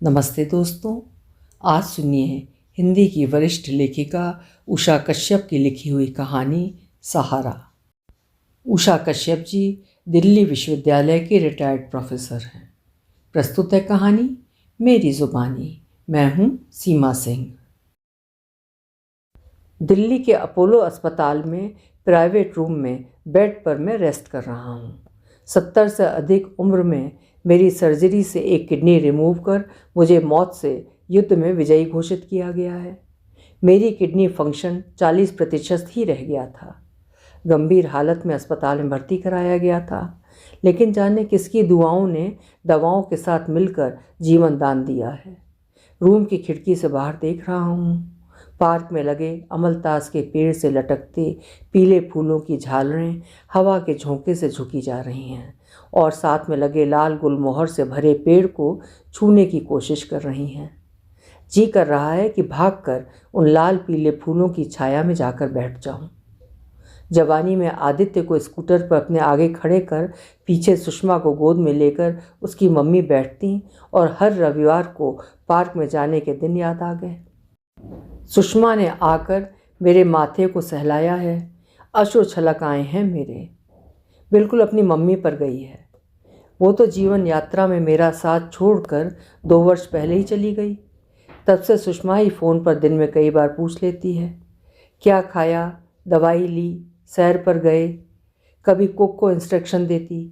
नमस्ते दोस्तों। आज सुनिए हिंदी की वरिष्ठ लेखिका उषा कश्यप की लिखी हुई कहानी सहारा। उषा कश्यप जी दिल्ली विश्वविद्यालय के रिटायर्ड प्रोफेसर हैं। प्रस्तुत है कहानी मेरी जुबानी। मैं हूँ सीमा सिंह। दिल्ली के अपोलो अस्पताल में प्राइवेट रूम में बेड पर मैं रेस्ट कर रहा हूँ। 70 से अधिक उम्र में मेरी सर्जरी से एक किडनी रिमूव कर मुझे मौत से युद्ध में विजयी घोषित किया गया है। मेरी किडनी फंक्शन 40% ही रह गया था। गंभीर हालत में अस्पताल में भर्ती कराया गया था, लेकिन जाने किसकी दुआओं ने दवाओं के साथ मिलकर जीवन दान दिया है। रूम की खिड़की से बाहर देख रहा हूँ। पार्क में लगे अमलतास के पेड़ से लटकते पीले फूलों की झालरें हवा के झोंके से झुकी जा रही हैं और साथ में लगे लाल गुलमोहर से भरे पेड़ को छूने की कोशिश कर रही हैं। जी कर रहा है कि भागकर उन लाल पीले फूलों की छाया में जाकर बैठ जाऊं। जवानी में आदित्य को स्कूटर पर अपने आगे खड़े कर पीछे सुषमा को गोद में लेकर उसकी मम्मी बैठती और हर रविवार को पार्क में जाने के दिन याद आ गए। सुषमा ने आकर मेरे माथे को सहलाया है। अश्रु छलक आए हैं मेरे। बिल्कुल अपनी मम्मी पर गई है। वो तो जीवन यात्रा में मेरा साथ छोड़कर 2 वर्ष पहले ही चली गई। तब से सुषमा ही फ़ोन पर दिन में कई बार पूछ लेती है, क्या खाया, दवाई ली, सैर पर गए। कभी कुक को इंस्ट्रक्शन देती,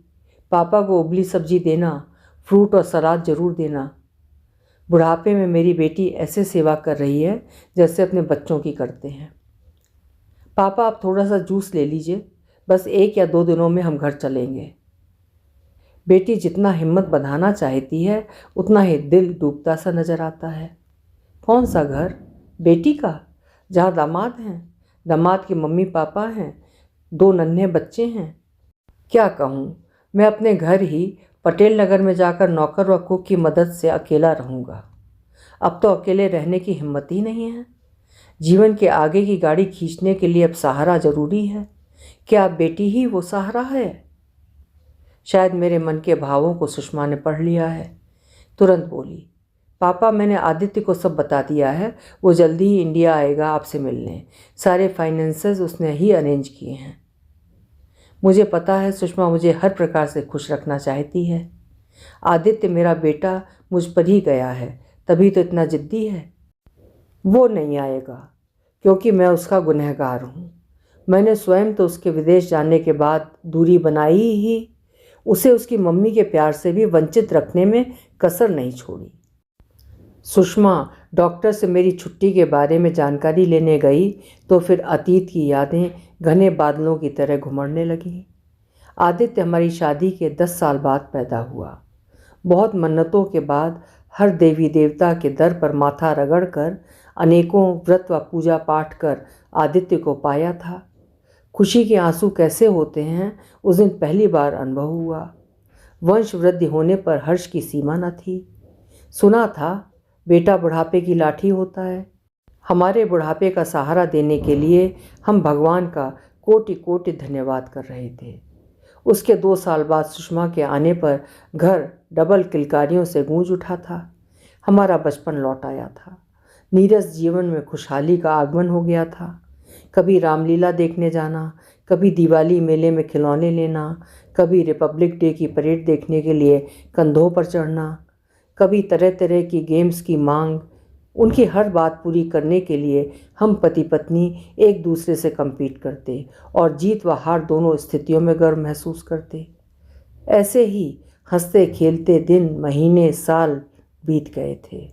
पापा को उबली सब्जी देना, फ्रूट और सलाद ज़रूर देना। बुढ़ापे में मेरी बेटी ऐसे सेवा कर रही है जैसे अपने बच्चों की करते हैं। पापा आप थोड़ा सा जूस ले लीजिए, बस 1 या 2 दिनों में हम घर चलेंगे। बेटी जितना हिम्मत बंधाना चाहती है उतना ही दिल डूबता सा नजर आता है। कौन सा घर? बेटी का, जहाँ दामाद हैं, दामाद के मम्मी पापा हैं, 2 नन्हे बच्चे हैं। क्या कहूँ, मैं अपने घर ही पटेल नगर में जाकर नौकर व कुक की मदद से अकेला रहूँगा। अब तो अकेले रहने की हिम्मत ही नहीं है। जीवन के आगे की गाड़ी खींचने के लिए अब सहारा जरूरी है। क्या बेटी ही वो सहारा है? शायद मेरे मन के भावों को सुषमा ने पढ़ लिया है। तुरंत बोली, पापा मैंने आदित्य को सब बता दिया है। वो जल्दी ही इंडिया आएगा आपसे मिलने। सारे फाइनेंसेस उसने ही अरेंज किए हैं। मुझे पता है सुषमा मुझे हर प्रकार से खुश रखना चाहती है। आदित्य मेरा बेटा मुझ पर ही गया है, तभी तो इतना जिद्दी है। वो नहीं आएगा क्योंकि मैं उसका गुनहगार हूँ। मैंने स्वयं तो उसके विदेश जाने के बाद दूरी बनाई ही, उसे उसकी मम्मी के प्यार से भी वंचित रखने में कसर नहीं छोड़ी। सुषमा डॉक्टर से मेरी छुट्टी के बारे में जानकारी लेने गई तो फिर अतीत की यादें घने बादलों की तरह घुमड़ने लगीं। आदित्य हमारी शादी के 10 साल बाद पैदा हुआ। बहुत मन्नतों के बाद हर देवी देवता के दर पर माथा रगड़कर अनेकों व्रत व पूजा पाठ कर आदित्य को पाया था। खुशी के आंसू कैसे होते हैं उस दिन पहली बार अनुभव हुआ। वंश वृद्धि होने पर हर्ष की सीमा न थी। सुना था बेटा बुढ़ापे की लाठी होता है। हमारे बुढ़ापे का सहारा देने के लिए हम भगवान का कोटि कोटि धन्यवाद कर रहे थे। उसके 2 साल बाद सुषमा के आने पर घर डबल किलकारियों से गूंज उठा था। हमारा बचपन लौट आया था। नीरस जीवन में खुशहाली का आगमन हो गया था। कभी रामलीला देखने जाना, कभी दिवाली मेले में खिलौने लेना, कभी रिपब्लिक डे की परेड देखने के लिए कंधों पर चढ़ना, कभी तरह तरह की गेम्स की मांग। उनकी हर बात पूरी करने के लिए हम पति पत्नी एक दूसरे से compete करते और जीत व हार दोनों स्थितियों में गर्व महसूस करते। ऐसे ही हंसते खेलते दिन, महीने, साल बीत गए थे।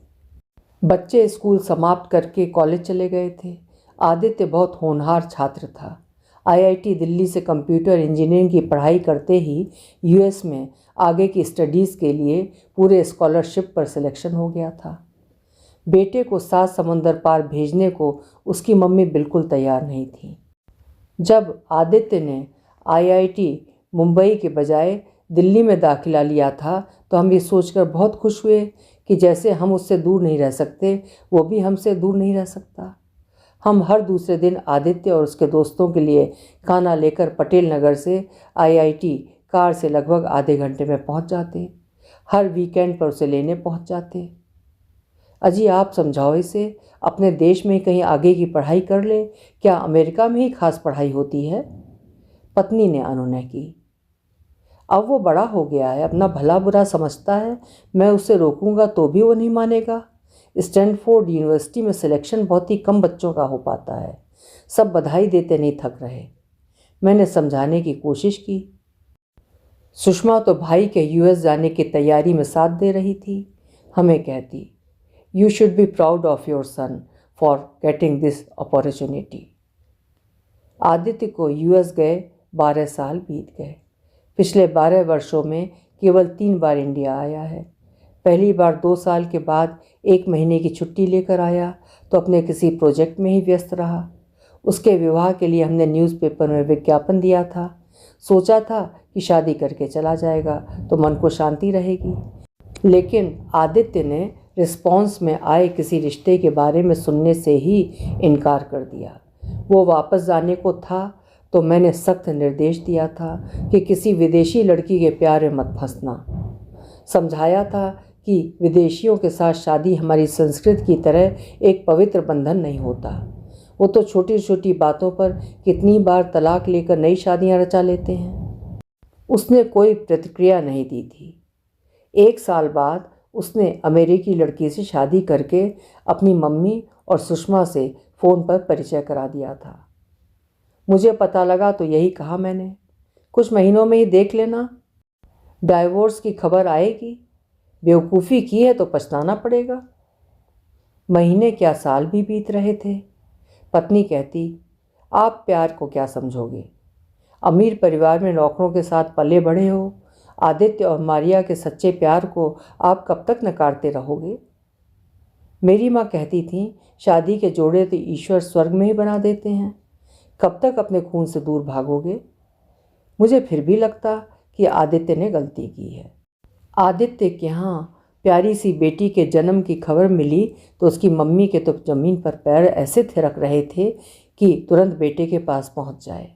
बच्चे स्कूल समाप्त करके कॉलेज चले गए थे। आदित्य बहुत होनहार छात्र था। IIT दिल्ली से कंप्यूटर इंजीनियरिंग की पढ़ाई करते ही US में आगे की स्टडीज़ के लिए पूरे स्कॉलरशिप पर सिलेक्शन हो गया था। बेटे को 7 समुंदर पार भेजने को उसकी मम्मी बिल्कुल तैयार नहीं थी। जब आदित्य ने IIT मुंबई के बजाय दिल्ली में दाखिला लिया था तो हम ये सोचकर बहुत खुश हुए कि जैसे हम उससे दूर नहीं रह सकते, वो भी हमसे दूर नहीं रह सकता। हम हर दूसरे दिन आदित्य और उसके दोस्तों के लिए खाना लेकर पटेल नगर से IIT कार से लगभग आधे घंटे में पहुंच जाते। हर वीकेंड पर उसे लेने पहुंच जाते। अजी आप समझाओ इसे, अपने देश में कहीं आगे की पढ़ाई कर ले, क्या अमेरिका में ही खास पढ़ाई होती है? पत्नी ने अनुनय की। अब वो बड़ा हो गया है, अपना भला बुरा समझता है, मैं उसे रोकूंगा तो भी वो नहीं मानेगा। स्टैनफोर्ड यूनिवर्सिटी में सिलेक्शन बहुत ही कम बच्चों का हो पाता है, सब बधाई देते नहीं थक रहे। मैंने समझाने की कोशिश की। सुषमा तो भाई के यूएस जाने की तैयारी में साथ दे रही थी। हमें कहती, you should be proud of your son for getting this opportunity. Aditya को यूएस गए 12 साल बीत गए। पिछले 12 वर्षों में केवल 3 बार इंडिया आया है। पहली बार 2 साल के बाद 1 महीने की छुट्टी लेकर आया तो अपने किसी प्रोजेक्ट में ही व्यस्त रहा। उसके विवाह के लिए हमने न्यूज़पेपर में विज्ञापन दिया था। सोचा था कि शादी करके चला जाएगा तो मन को शांति रहेगी, लेकिन आदित्य ने रिस्पॉन्स में आए किसी रिश्ते के बारे में सुनने से ही इनकार कर दिया। वो वापस जाने को था तो मैंने सख्त निर्देश दिया था कि किसी विदेशी लड़की के प्यार में मत फंसना। समझाया था कि विदेशियों के साथ शादी हमारी संस्कृति की तरह एक पवित्र बंधन नहीं होता। वो तो छोटी छोटी बातों पर कितनी बार तलाक लेकर नई शादियां रचा लेते हैं। उसने कोई प्रतिक्रिया नहीं दी थी। 1 साल बाद उसने अमेरिकी लड़की से शादी करके अपनी मम्मी और सुषमा से फ़ोन पर परिचय करा दिया था। मुझे पता लगा तो यही कहा मैंने, कुछ महीनों में ही देख लेना, डाइवोर्स की खबर आएगी। बेवकूफ़ी की है तो पछताना पड़ेगा। महीने क्या साल भी बीत रहे थे। पत्नी कहती, आप प्यार को क्या समझोगे? अमीर परिवार में नौकरों के साथ पले बढ़े हो। आदित्य और मारिया के सच्चे प्यार को आप कब तक नकारते रहोगे? मेरी माँ कहती थी, शादी के जोड़े तो ईश्वर स्वर्ग में ही बना देते हैं, कब तक अपने खून से दूर भागोगे? मुझे फिर भी लगता कि आदित्य ने गलती की है। आदित्य के यहाँ प्यारी सी बेटी के जन्म की खबर मिली तो उसकी मम्मी के तो ज़मीन पर पैर ऐसे थिरक रहे थे कि तुरंत बेटे के पास पहुँच जाए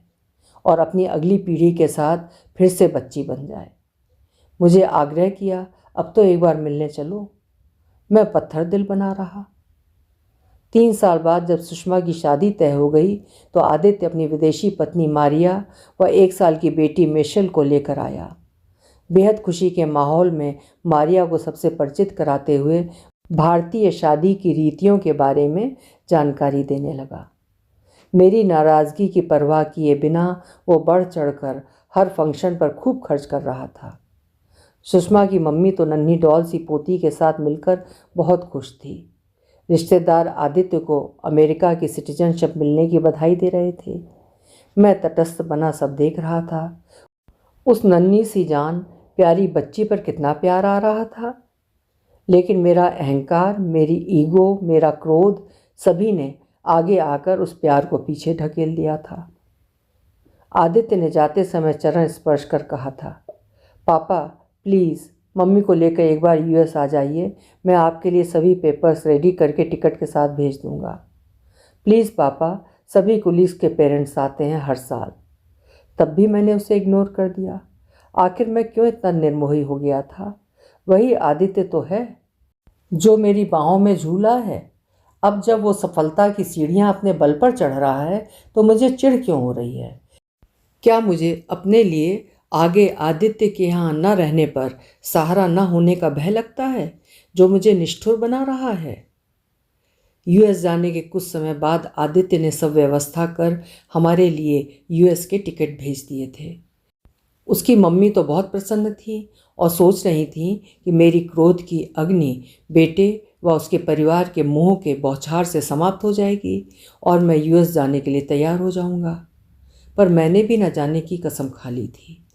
और अपनी अगली पीढ़ी के साथ फिर से बच्ची बन जाए। मुझे आग्रह किया, अब तो एक बार मिलने चलो। मैं पत्थर दिल बना रहा। 3 साल बाद जब सुषमा की शादी तय हो गई तो आदित्य अपनी विदेशी पत्नी मारिया व 1 साल की बेटी मिशेल को लेकर आया। बेहद खुशी के माहौल में मारिया को सबसे परिचित कराते हुए भारतीय शादी की रीतियों के बारे में जानकारी देने लगा। मेरी नाराज़गी की परवाह किए बिना वो बढ़ चढ़कर हर फंक्शन पर खूब खर्च कर रहा था। सुषमा की मम्मी तो नन्ही डॉल सी पोती के साथ मिलकर बहुत खुश थी। रिश्तेदार आदित्य को अमेरिका की सिटीजनशिप मिलने की बधाई दे रहे थे। मैं तटस्थ बना सब देख रहा था। उस नन्ही सी जान प्यारी बच्ची पर कितना प्यार आ रहा था, लेकिन मेरा अहंकार, मेरी ईगो, मेरा क्रोध सभी ने आगे आकर उस प्यार को पीछे ढकेल दिया था। आदित्य ने जाते समय चरण स्पर्श कर कहा था, पापा प्लीज़ मम्मी को लेकर एक बार यूएस आ जाइए, मैं आपके लिए सभी पेपर्स रेडी करके टिकट के साथ भेज दूंगा। प्लीज़ पापा, सभी कुलीग्स के पेरेंट्स आते हैं हर साल। तब भी मैंने उसे इग्नोर कर दिया। आखिर मैं क्यों इतना निर्मोही हो गया था? वही आदित्य तो है जो मेरी बाहों में झूला है। अब जब वो सफलता की सीढ़ियां अपने बल पर चढ़ रहा है तो मुझे चिढ़ क्यों हो रही है? क्या मुझे अपने लिए आगे आदित्य के यहाँ न रहने पर सहारा न होने का भय लगता है जो मुझे निष्ठुर बना रहा है? यूएस जाने के कुछ समय बाद आदित्य ने सब व्यवस्था कर हमारे लिए यूएस के टिकट भेज दिए थे। उसकी मम्मी तो बहुत प्रसन्न थी और सोच रही थी कि मेरी क्रोध की अग्नि बेटे व उसके परिवार के मोह के बौछार से समाप्त हो जाएगी और मैं यूएस जाने के लिए तैयार हो जाऊंगा। पर मैंने भी न जाने की कसम खा ली थी।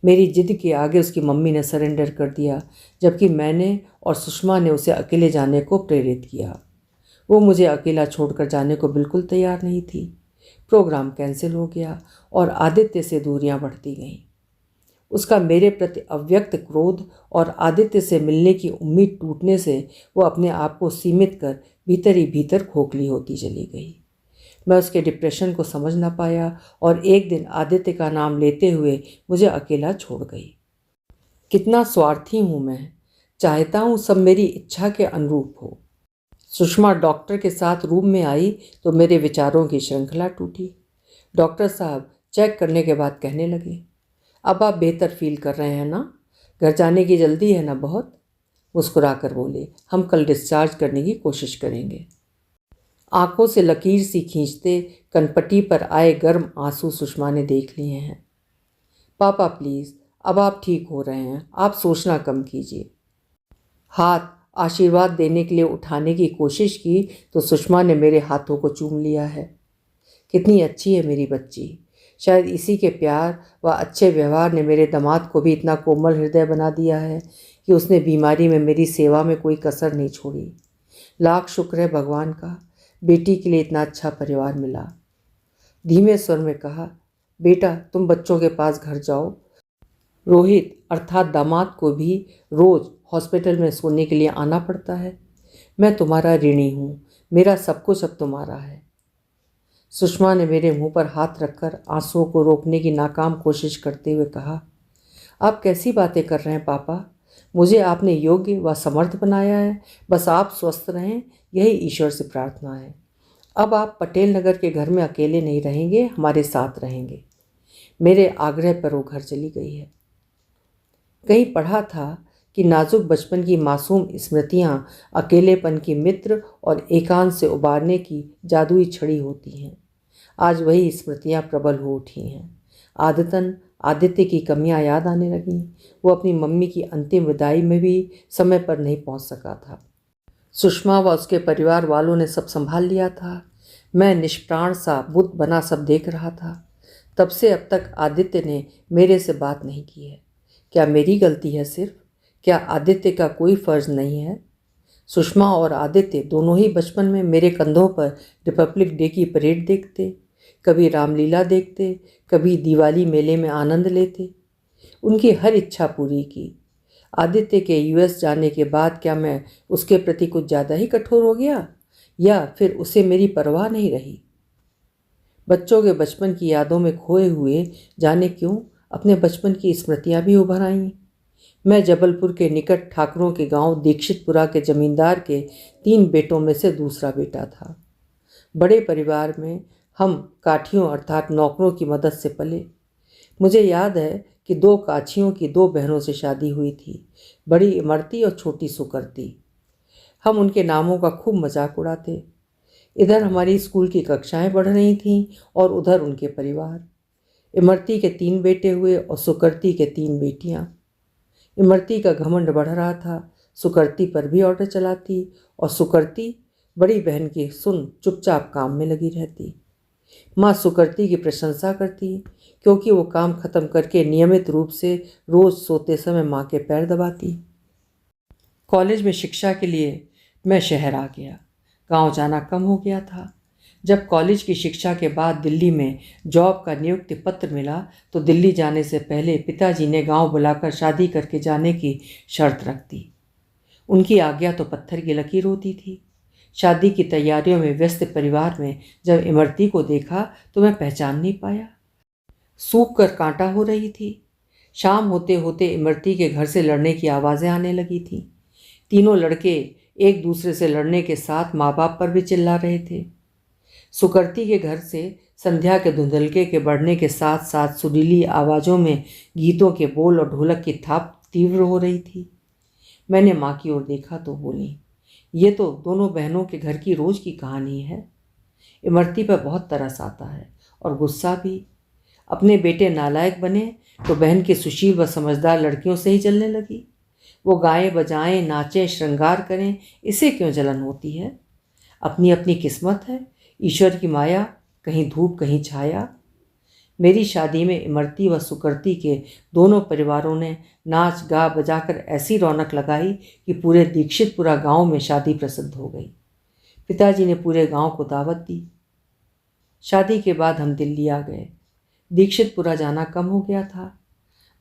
मेरी जिद के आगे उसकी मम्मी ने सरेंडर कर दिया, जबकि मैंने और सुषमा ने उसे अकेले जाने को प्रेरित किया। वो मुझे अकेला छोड़कर जाने को बिल्कुल तैयार नहीं थी। प्रोग्राम कैंसिल हो गया और आदित्य से दूरियां बढ़ती गईं। उसका मेरे प्रति अव्यक्त क्रोध और आदित्य से मिलने की उम्मीद टूटने से वो अपने आप को सीमित कर भीतर ही भीतर खोखली होती चली गई। मैं उसके डिप्रेशन को समझ न पाया और एक दिन आदित्य का नाम लेते हुए मुझे अकेला छोड़ गई। कितना स्वार्थी हूँ मैं, चाहता हूँ सब मेरी इच्छा के अनुरूप हो। सुषमा डॉक्टर के साथ रूम में आई तो मेरे विचारों की श्रृंखला टूटी। डॉक्टर साहब चेक करने के बाद कहने लगे, अब आप बेहतर फील कर रहे हैं ना? घर जाने की जल्दी है ना बहुत? मुस्कुराकर बोले, हम कल डिस्चार्ज करने की कोशिश करेंगे। आंखों से लकीर सी खींचते कनपट्टी पर आए गर्म आंसू सुषमा ने देख लिए हैं। पापा प्लीज़, अब आप ठीक हो रहे हैं, आप सोचना कम कीजिए। हाथ आशीर्वाद देने के लिए उठाने की कोशिश की तो सुषमा ने मेरे हाथों को चूम लिया है। कितनी अच्छी है मेरी बच्ची। शायद इसी के प्यार व अच्छे व्यवहार ने मेरे दामाद को भी इतना कोमल हृदय बना दिया है कि उसने बीमारी में मेरी सेवा में कोई कसर नहीं छोड़ी। लाख शुक्र है भगवान का, बेटी के लिए इतना अच्छा परिवार मिला। धीमे स्वर में कहा, बेटा तुम बच्चों के पास घर जाओ। रोहित अर्थात दामाद को भी रोज़ हॉस्पिटल में सोने के लिए आना पड़ता है। मैं तुम्हारा ऋणी हूँ, मेरा सब कुछ अब तुम्हारा है। सुषमा ने मेरे मुंह पर हाथ रखकर आंसुओं को रोकने की नाकाम कोशिश करते हुए कहा, आप कैसी बातें कर रहे हैं पापा? मुझे आपने योग्य व समर्थ बनाया है, बस आप स्वस्थ रहें, यही ईश्वर से प्रार्थना है। अब आप पटेल नगर के घर में अकेले नहीं रहेंगे, हमारे साथ रहेंगे। मेरे आग्रह पर वो घर चली गई है। कहीं पढ़ा था कि नाजुक बचपन की मासूम स्मृतियाँ अकेलेपन की मित्र और एकांत से उबारने की जादुई छड़ी होती हैं। आज वही स्मृतियाँ प्रबल हो उठी हैं। आदतन आदित्य की कमियां याद आने लगीं। वो अपनी मम्मी की अंतिम विदाई में भी समय पर नहीं पहुंच सका था। सुषमा व उसके परिवार वालों ने सब संभाल लिया था। मैं निष्प्राण सा बुत बना सब देख रहा था। तब से अब तक आदित्य ने मेरे से बात नहीं की है। क्या मेरी गलती है सिर्फ? क्या आदित्य का कोई फ़र्ज़ नहीं है? सुषमा और आदित्य दोनों ही बचपन में मेरे कंधों पर रिपब्लिक डे की परेड देखते, कभी रामलीला देखते, कभी दिवाली मेले में आनंद लेते। उनकी हर इच्छा पूरी की। आदित्य के यूएस जाने के बाद क्या मैं उसके प्रति कुछ ज़्यादा ही कठोर हो गया, या फिर उसे मेरी परवाह नहीं रही? बच्चों के बचपन की यादों में खोए हुए जाने क्यों अपने बचपन की स्मृतियाँ भी उभर आईं। मैं जबलपुर के निकट ठाकुरों के गांव दीक्षितपुरा के जमींदार के 3 बेटों में से दूसरा बेटा था। बड़े परिवार में हम काठियों अर्थात नौकरों की मदद से पले। मुझे याद है कि 2 काछियों की 2 बहनों से शादी हुई थी, बड़ी इमरती और छोटी सुकरती। हम उनके नामों का खूब मजाक उड़ाते। इधर हमारी स्कूल की कक्षाएं बढ़ रही थीं और उधर उनके परिवार। इमरती के 3 बेटे हुए और सुकरती के 3 बेटियां। इमरती का घमंड बढ़ रहा था, सुकरती पर भी ऑर्डर चलाती और सुकरती बड़ी बहन की सुन चुपचाप काम में लगी रहती। माँ सुकरती की प्रशंसा करती क्योंकि वो काम खत्म करके नियमित रूप से रोज़ सोते समय माँ के पैर दबाती। कॉलेज में शिक्षा के लिए मैं शहर आ गया। गांव जाना कम हो गया था। जब कॉलेज की शिक्षा के बाद दिल्ली में जॉब का नियुक्ति पत्र मिला तो दिल्ली जाने से पहले पिताजी ने गांव बुलाकर शादी करके जाने की शर्त रख दी। उनकी आज्ञा तो पत्थर की लकीर होती थी। शादी की तैयारियों में व्यस्त परिवार में जब इमरती को देखा तो मैं पहचान नहीं पाया। सूख कर कांटा हो रही थी। शाम होते होते इमरती के घर से लड़ने की आवाज़ें आने लगी थीं। तीनों लड़के एक दूसरे से लड़ने के साथ माँ बाप पर भी चिल्ला रहे थे। सुकरती के घर से संध्या के धुंधलके के बढ़ने के साथ साथ सुरीली आवाज़ों में गीतों के बोल और ढोलक की थाप तीव्र हो रही थी। मैंने माँ की ओर देखा तो बोली, ये तो दोनों बहनों के घर की रोज़ की कहानी है। इमरती पर बहुत तरस आता है और गुस्सा भी। अपने बेटे नालायक बने तो बहन के सुशील व समझदार लड़कियों से ही जलने लगी। वो गाएं बजाएं, नाचें, श्रृंगार करें, इसे क्यों जलन होती है? अपनी अपनी किस्मत है, ईश्वर की माया, कहीं धूप कहीं छाया। मेरी शादी में इमरती व सुकरती के दोनों परिवारों ने नाच गा बजाकर ऐसी रौनक लगाई कि पूरे दीक्षितपुरा गांव में शादी प्रसिद्ध हो गई। पिताजी ने पूरे गांव को दावत दी। शादी के बाद हम दिल्ली आ गए। दीक्षितपुरा जाना कम हो गया था।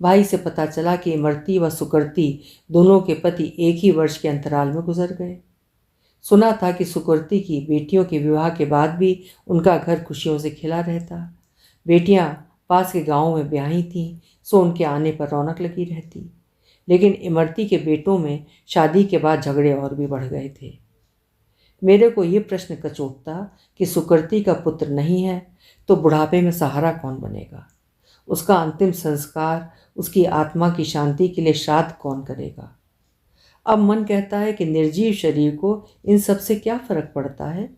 भाई से पता चला कि इमरती व सुकरती दोनों के पति एक ही वर्ष के अंतराल में गुजर गए। सुना था कि सुकरती की बेटियों के विवाह के बाद भी उनका घर खुशियों से खिला रहता। बेटियां पास के गांवों में ब्याही थीं, सो उनके आने पर रौनक लगी रहती। लेकिन इमरती के बेटों में शादी के बाद झगड़े और भी बढ़ गए थे। मेरे को ये प्रश्न कचोटता कि सुकृति का पुत्र नहीं है तो बुढ़ापे में सहारा कौन बनेगा? उसका अंतिम संस्कार, उसकी आत्मा की शांति के लिए श्राद्ध कौन करेगा? अब मन कहता है कि निर्जीव शरीर को इन सब से क्या फर्क पड़ता है।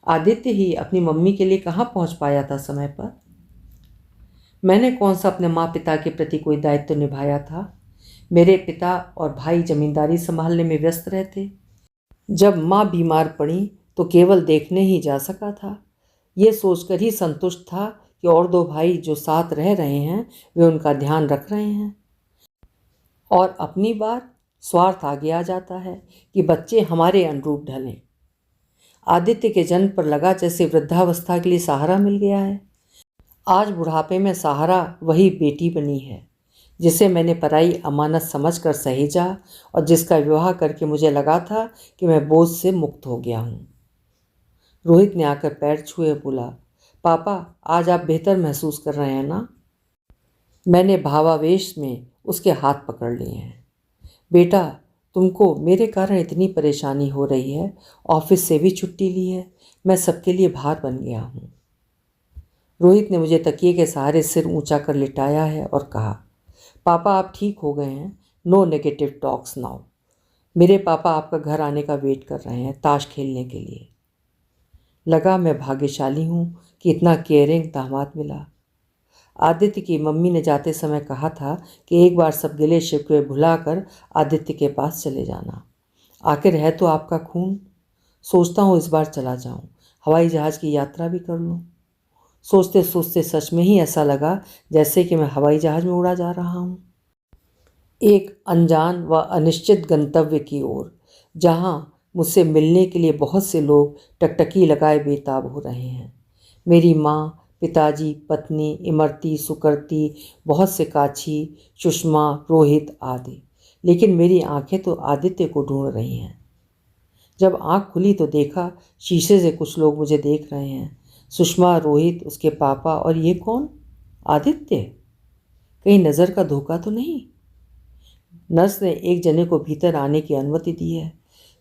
आदित्य ही अपनी मम्मी के लिए कहाँ पहुँच पाया था समय पर। मैंने कौन सा अपने माँ पिता के प्रति कोई दायित्व निभाया था। मेरे पिता और भाई जमींदारी संभालने में व्यस्त रहते। जब माँ बीमार पड़ी तो केवल देखने ही जा सका था। ये सोचकर ही संतुष्ट था कि और दो भाई जो साथ रह रहे हैं वे उनका ध्यान रख रहे हैं। और अपनी बार स्वार्थ आगे आ जाता है कि बच्चे हमारे अनुरूप ढलें। आदित्य के जन्म पर लगा जैसे वृद्धावस्था के लिए सहारा मिल गया है। आज बुढ़ापे में सहारा वही बेटी बनी है जिसे मैंने पराई अमानत समझकर सहेजा और जिसका विवाह करके मुझे लगा था कि मैं बोझ से मुक्त हो गया हूँ। रोहित ने आकर पैर छुए बोला, पापा आज आप बेहतर महसूस कर रहे हैं ना? मैंने भावावेश में उसके हाथ पकड़ लिए हैं। बेटा, तुमको मेरे कारण इतनी परेशानी हो रही है, ऑफिस से भी छुट्टी ली है, मैं सबके लिए भार बन गया हूँ। रोहित ने मुझे तकिए के सहारे सिर ऊंचा कर लिटाया है और कहा, पापा आप ठीक हो गए हैं, नो नेगेटिव टॉक्स नाउ। मेरे पापा आपका घर आने का वेट कर रहे हैं ताश खेलने के लिए। लगा मैं भाग्यशाली हूँ कि इतना केयरिंग दामाद मिला। आदित्य की मम्मी ने जाते समय कहा था कि एक बार सब गिले शिकवे भुलाकर आदित्य के पास चले जाना। आखिर है तो आपका खून। सोचता हूँ इस बार चला जाऊँ, हवाई जहाज़ की यात्रा भी कर लूँ। सोचते सोचते सच में ही ऐसा लगा जैसे कि मैं हवाई जहाज़ में उड़ा जा रहा हूँ, एक अनजान व अनिश्चित गंतव्य की ओर, जहाँ मुझसे मिलने के लिए बहुत से लोग टकटकी लगाए बेताब हो रहे हैं। मेरी माँ, पिताजी, पत्नी, इमरती, सुकृति, बहुत से काछी, सुषमा, रोहित आदि। लेकिन मेरी आंखें तो आदित्य को ढूंढ रही हैं। जब आंख खुली तो देखा शीशे से कुछ लोग मुझे देख रहे हैं। सुषमा, रोहित, उसके पापा और ये कौन? आदित्य। कहीं नज़र का धोखा तो नहीं? नर्स ने एक जने को भीतर आने की अनुमति दी है।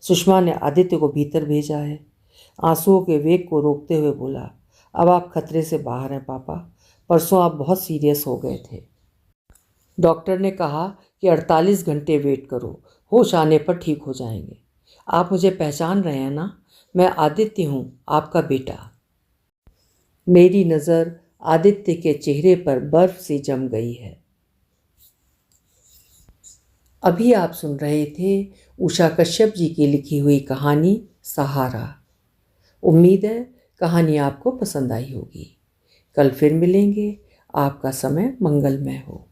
सुषमा ने आदित्य को भीतर भेजा है। आंसुओं के वेग को रोकते हुए बोला, अब आप खतरे से बाहर हैं पापा, परसों आप बहुत सीरियस हो गए थे। डॉक्टर ने कहा कि 48 घंटे वेट करो, होश आने पर ठीक हो जाएंगे। आप मुझे पहचान रहे हैं ना? मैं आदित्य हूँ, आपका बेटा। मेरी नज़र आदित्य के चेहरे पर बर्फ सी जम गई है। अभी आप सुन रहे थे उषा कश्यप जी की लिखी हुई कहानी सहारा। उम्मीद है कहानी आपको पसंद आई होगी। कल फिर मिलेंगे। आपका समय मंगलमय हो।